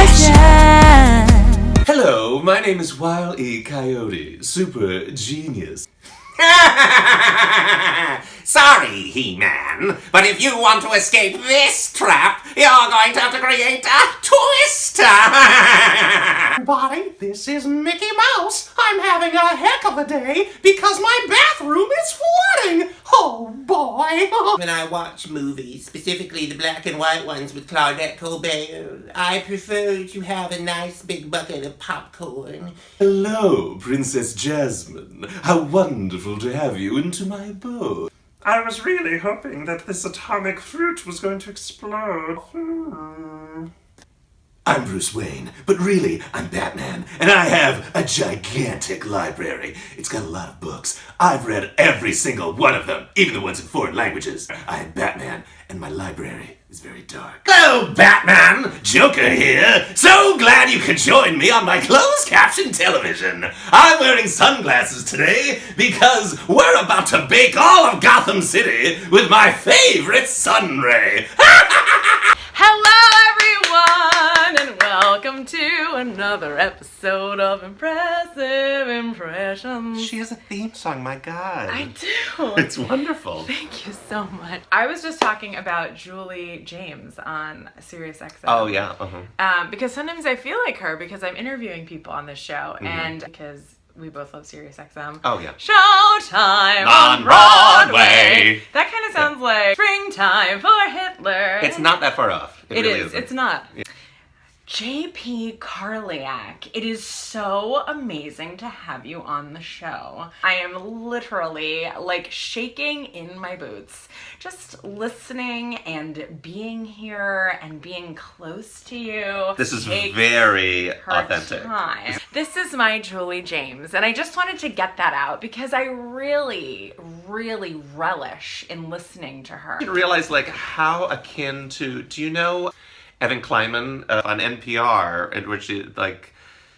fashion. Hello, my name is Wile E. Coyote, super genius. Sorry, He-Man, but if you want to escape this trap, you're going to have to create a twister! Everybody, this is Mickey Mouse. I'm having a heck of a day because my bathroom is flooding. Oh boy. When I watch movies, specifically the black and white ones with Claudette Colbert, I prefer to have a nice big bucket of popcorn. Hello, Princess Jasmine. How wonderful to have you into my boat. I was really hoping that this atomic fruit was going to explode. I'm Bruce Wayne, but really, I'm Batman, and I have a gigantic library. It's got a lot of books. I've read every single one of them, even the ones in foreign languages. I'm Batman, and my library is very dark. Hello, Batman! Joker here! So glad you could join me on my closed caption television! I'm wearing sunglasses today because we're about to bake all of Gotham City with my favorite sun ray! Hello, everyone, and welcome to another episode of Impressive Impressions. She has a theme song, my god. I do. It's wonderful. Thank you so much. I was just talking about Julie James on SiriusXM. Oh, yeah. Because sometimes I feel like her because I'm interviewing people on this show, and because we both love SiriusXM. Oh, yeah. Showtime On Broadway. That kind of sounds like Springtime for Hitler. It's not that far off. It really is. isn't. It's not. Yeah. J P Karliak, it is so amazing to have you on the show. I am literally like shaking in my boots, just listening and being here and being close to you. This is takes very her authentic. time. This is my Julie James, and I just wanted to get that out because I really, really relish in listening to her. I didn't realize like how akin to, do you know Evan Kleiman on NPR, in which she like,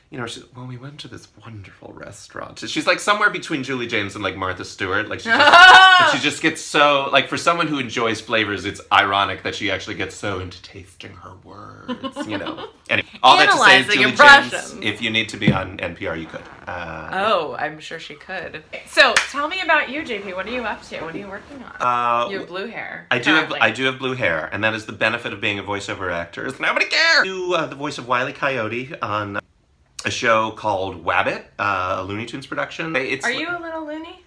you know, well, we went to this wonderful restaurant. She's like somewhere between Julie James and like Martha Stewart. Like she just gets so, like, for someone who enjoys flavors, it's ironic that she actually gets so into tasting her words, you know. Anyway, all that to say is Julie James, if you need to be on NPR, you could. Oh, I'm sure she could. So tell me about you, JP. What are you up to? What are you working on? You have blue hair. I do have blue hair, and that is the benefit of being a voiceover actor. Is nobody cares. I do the voice of Wiley Coyote on a show called Wabbit, a Looney Tunes production. Are you a little loony?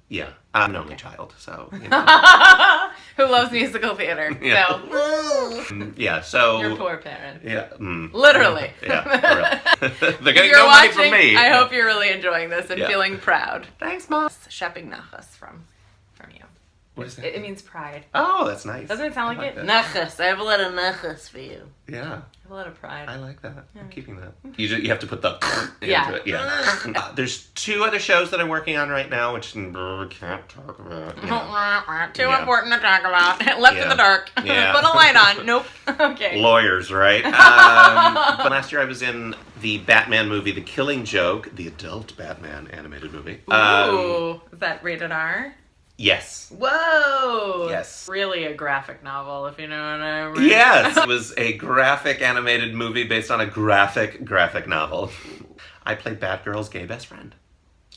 Yeah. I'm an only child, so, you know. Who loves musical theater. Yeah. So. Yeah, so. Your poor parents. Yeah. Literally. Yeah, for real. They're getting no money from me. I hope you're really enjoying this and feeling proud. Thanks, Mom. Shepping nachas from you. What is that? It means pride. Oh, that's nice. Doesn't it sound like it? that. Nachas. I have a lot of nachas for you. Yeah. I have a lot of pride. I like that. I'm keeping that. You have to put the into Yeah. it. Yeah. There's 2 other shows that I'm working on right now, which can't talk about. You know. Too important to talk about. Left in the dark. Yeah. Put a light on. Nope. Okay. Lawyers, right? But last year I was in the Batman movie, The Killing Joke, the adult Batman animated movie. Ooh. Is that rated R? Yes. Whoa! Yes. Really a graphic novel, if you know what I mean. Yes! It was a graphic animated movie based on a graphic novel. I played Batgirl's gay best friend.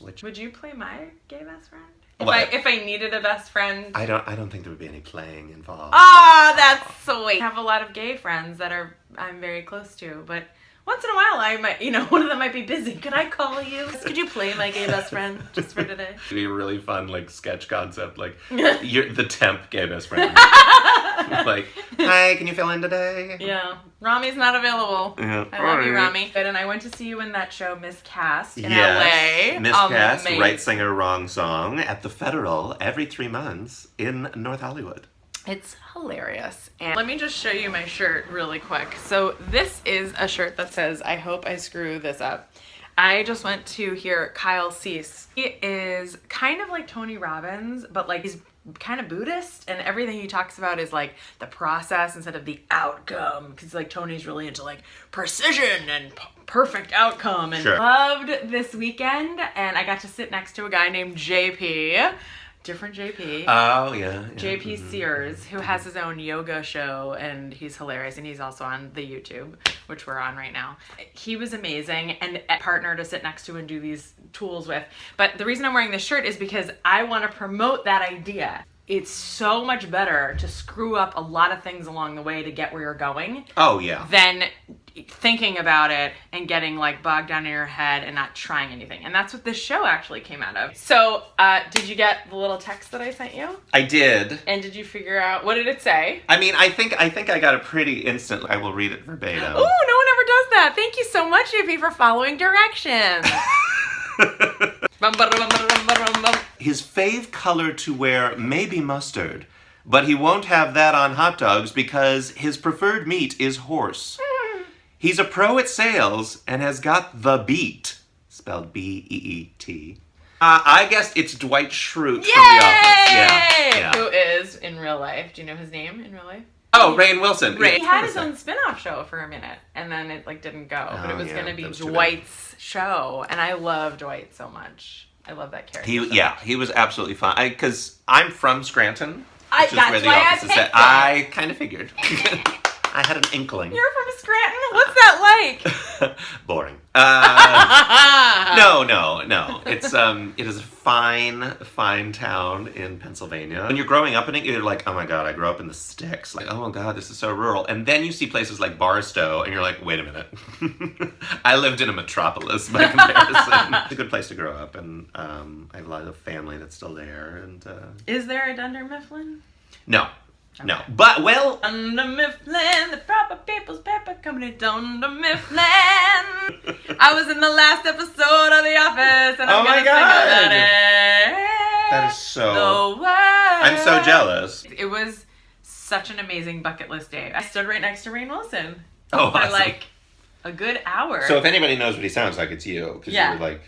Would you play my gay best friend? If I needed a best friend? I don't think there would be any playing involved. Ah, that's sweet. I have a lot of gay friends that I'm very close to, but once in a while I might, one of them might be busy. Could I call you? Could you play my gay best friend just for today? It'd be a really fun, like, sketch concept, like, you're the temp gay best friend. Like, hi, can you fill in today? Yeah. Rami's not available. Yeah. I love you, Rami. And I went to see you in that show, Miscast, in LA. Miscast, Right Singer, Wrong Song, at the Federal every 3 months in North Hollywood. It's hilarious. And let me just show you my shirt really quick. So this is a shirt that says, I hope I screw this up. I just went to hear Kyle Cease. He is kind of like Tony Robbins, but like he's kind of Buddhist, and everything he talks about is like the process instead of the outcome, because like Tony's really into like precision and perfect outcome. And loved this weekend, and I got to sit next to a guy named JP. Different JP. Oh, yeah. JP Sears, who has his own yoga show, and he's hilarious, and he's also on the YouTube, which we're on right now. He was amazing, and a partner to sit next to and do these tools with. But the reason I'm wearing this shirt is because I want to promote that idea. It's so much better to screw up a lot of things along the way to get where you're going. Oh, yeah. Than thinking about it and getting like bogged down in your head and not trying anything. And that's what this show actually came out of. So, did you get the little text that I sent you? I did. And did you figure out, what did it say? I mean, I think I got it pretty instantly. I will read it verbatim. Ooh, no one ever does that. Thank you so much, JP, for following directions. His fave color to wear may be mustard, but he won't have that on hot dogs because his preferred meat is horse. He's a pro at sales and has got the beat, spelled B-E-E-T. I guess it's Dwight Schrute from The Office. Yeah. Who is in real life? Do you know his name in real life? Oh, Rainn Wilson. He had his own spin-off show for a minute, and then it like didn't go. But it was going to be Dwight's show, and I love Dwight so much. I love that character. He was absolutely fine. Because I'm from Scranton, which is that's where The why Office is set. I kind of figured. I had an inkling. You're from Scranton? What's that like? Boring. No. It is a fine town in Pennsylvania. When you're growing up in it, you're like, oh my god, I grew up in the sticks. Like, oh my god, this is so rural. And then you see places like Barstow, and you're like, wait a minute. I lived in a metropolis by comparison. It's a good place to grow up, and I have a lot of family that's still there. And is there a Dunder Mifflin? No. Okay. No, but well, Dunder Mifflin, the proper people's pepper company, Dunder Mifflin. I was in the last episode of The Office, and I'm gonna sing about it. That is so. I'm so jealous. It was such an amazing bucket list day. I stood right next to Rainn Wilson for awesome. Like a good hour. So if anybody knows what he sounds like, it's you, because you were like.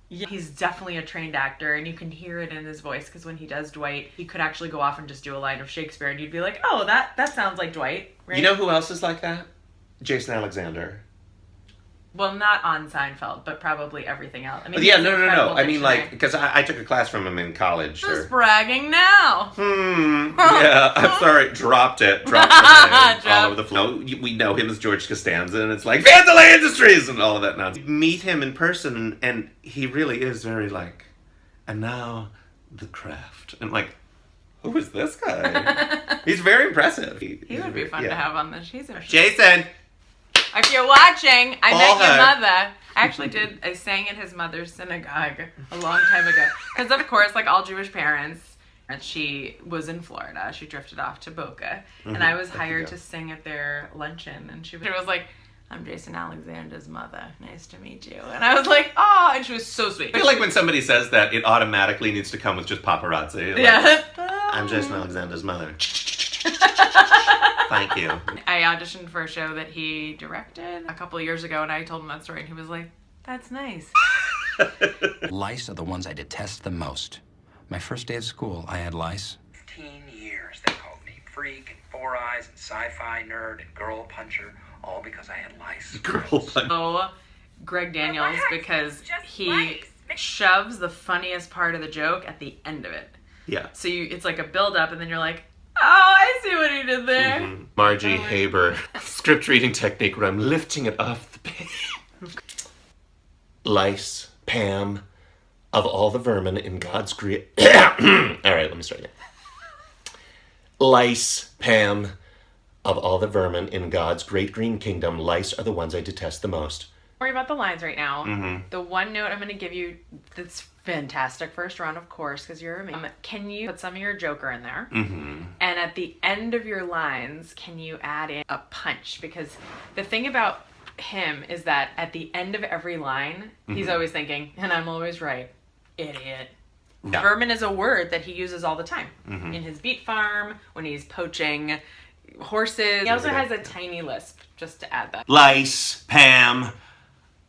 Yeah, he's definitely a trained actor, and you can hear it in his voice, because when he does Dwight, he could actually go off and just do a line of Shakespeare, and you'd be like, oh, that sounds like Dwight, right? You know who else is like that? Jason Alexander. Well, not on Seinfeld, but probably everything else. I mean, yeah, no. I mean, like, because I took a class from him in college. Just bragging now. Yeah, I'm sorry. Dropped it all over the floor. We know him as George Costanza, and it's like, Vandalay Industries, and all of that nonsense. You meet him in person, and he really is very like, and now the craft. And like, who is this guy? He's very impressive. He would be fun to have on this. Jason! If you're watching, I met your mother. I sang at his mother's synagogue a long time ago. Because, of course, like all Jewish parents, she was in Florida. She drifted off to Boca. And I was hired to sing at their luncheon. And she was like, I'm Jason Alexander's mother. Nice to meet you. And I was like, oh, and she was so sweet. I feel like when somebody says that, it automatically needs to come with just paparazzi. Like, yeah. I'm Jason Alexander's mother. Thank you. I auditioned for a show that he directed a couple of years ago, and I told him that story, and he was like, that's nice. Lice are the ones I detest the most. My first day of school, I had lice. 15 years they called me freak and four eyes and sci-fi nerd and girl puncher, all because I had lice. Girl puncher. So, Greg Daniels, because he shoves the funniest part of the joke at the end of it. Yeah. So it's like a build-up, and then you're like, oh, I see what he did there. Mm-hmm. Margie Haber, script reading technique where I'm lifting it off the page. Lice, Pam, of all the vermin in God's great... All right, let me start again. Lice, Pam, of all the vermin in God's great green kingdom, lice are the ones I detest the most. Don't worry about the lines right now. The one note I'm going to give you that's fantastic first round, of course, because you're amazing. Can you put some of your Joker in there? And at the end of your lines, can you add in a punch? Because the thing about him is that at the end of every line, he's always thinking, and I'm always right, idiot. Yeah. Vermin is a word that he uses all the time. In his beet farm, when he's poaching horses. He also has a tiny lisp, just to add that. Lice, Pam,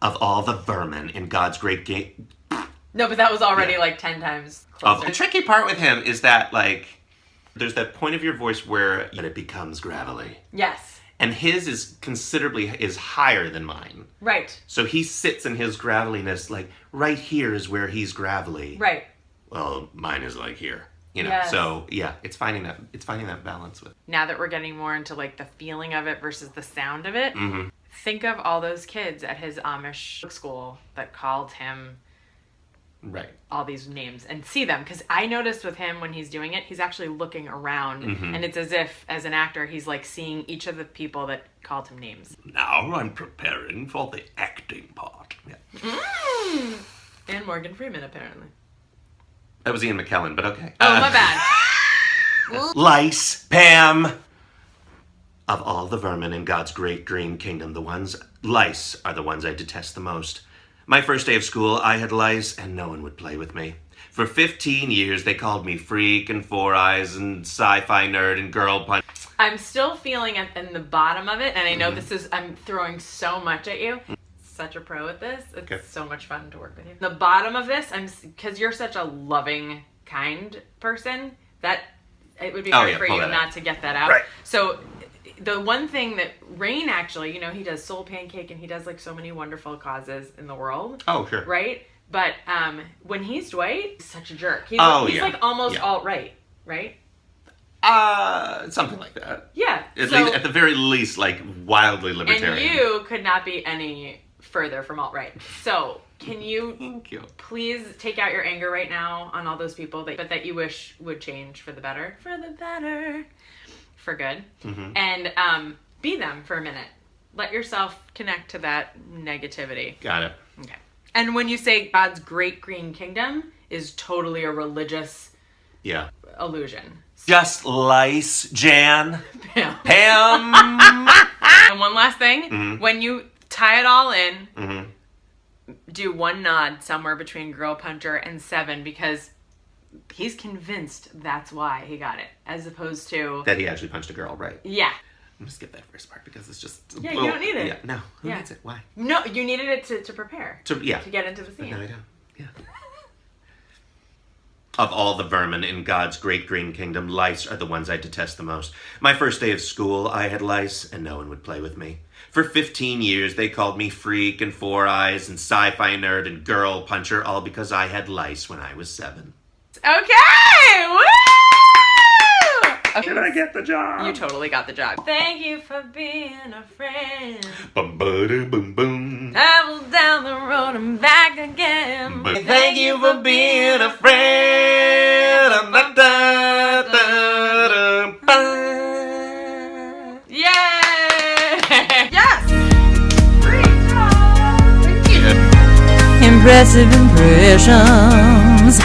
of all the vermin in God's great game. No, but that was already like 10 times closer. The tricky part with him is that, like, there's that point of your voice where it becomes gravelly. Yes. And his is higher than mine. Right. So he sits in his graveliness, like, right here is where he's gravelly. Right. well, mine is like here. You know, Yes. so yeah, it's finding that balance with. Now that we're getting more into like the feeling of it versus the sound of it, think of all those kids at his Amish school that called him Right. all these names and see them, because I noticed with him when he's doing it, he's actually looking around, and it's as if as an actor he's like seeing each of the people that called him names. Now I'm preparing for the acting part. Yeah. And Morgan Freeman apparently. That was Ian McKellen, but okay. Oh, my bad. Lice, Pam. Of all the vermin in God's great green kingdom, lice are the ones I detest the most. My first day of school, I had lice, and no one would play with me. For 15 years, they called me freak and four eyes and sci-fi nerd and girl punch. I'm still feeling in the bottom of it, and I know I'm throwing so much at you. Such a pro at this. It's so much fun to work with you. The bottom of this, because you're such a loving, kind person, that it would be hard for you not to get that out. Right. So the one thing that Rainn actually, he does Soul Pancake, and he does like so many wonderful causes in the world. Oh, sure. Right? But when he's Dwight, he's such a jerk. He's like almost alt-right, right? Something like that. Yeah. At the very least, like wildly libertarian. And you could not be any further from alt-right. So can you Thank you. please take out your anger right now on all those people that you wish would change for the better? For the better. For good. And be them for a minute. Let yourself connect to that negativity. Got it. Okay. And when you say God's great green kingdom is totally a religious illusion. Just lice, Jan. Yeah. Pam. And one last thing, when you tie it all in, do one nod somewhere between Girl Puncher and 7, because he's convinced that's why he got it, as opposed to That he actually punched a girl, right? Yeah. I'm gonna skip that first part because it's just. Yeah, you don't need it. Yeah, no. Who needs it? Why? No, you needed it to prepare. To get into the scene. No, I don't. Yeah. Of all the vermin in God's great green kingdom, lice are the ones I detest the most. My first day of school, I had lice, and no one would play with me. For 15 years, they called me freak and four eyes and sci-fi nerd and girl puncher, all because I had lice when I was 7. Okay! Woo! Okay. Did I get the job? You totally got the job. Thank you for being a friend. Bum ba boom boom. Travel down the road and back again. Thank you for being a friend. Yay! Yes! Great job! Thank you. Impressive impressions.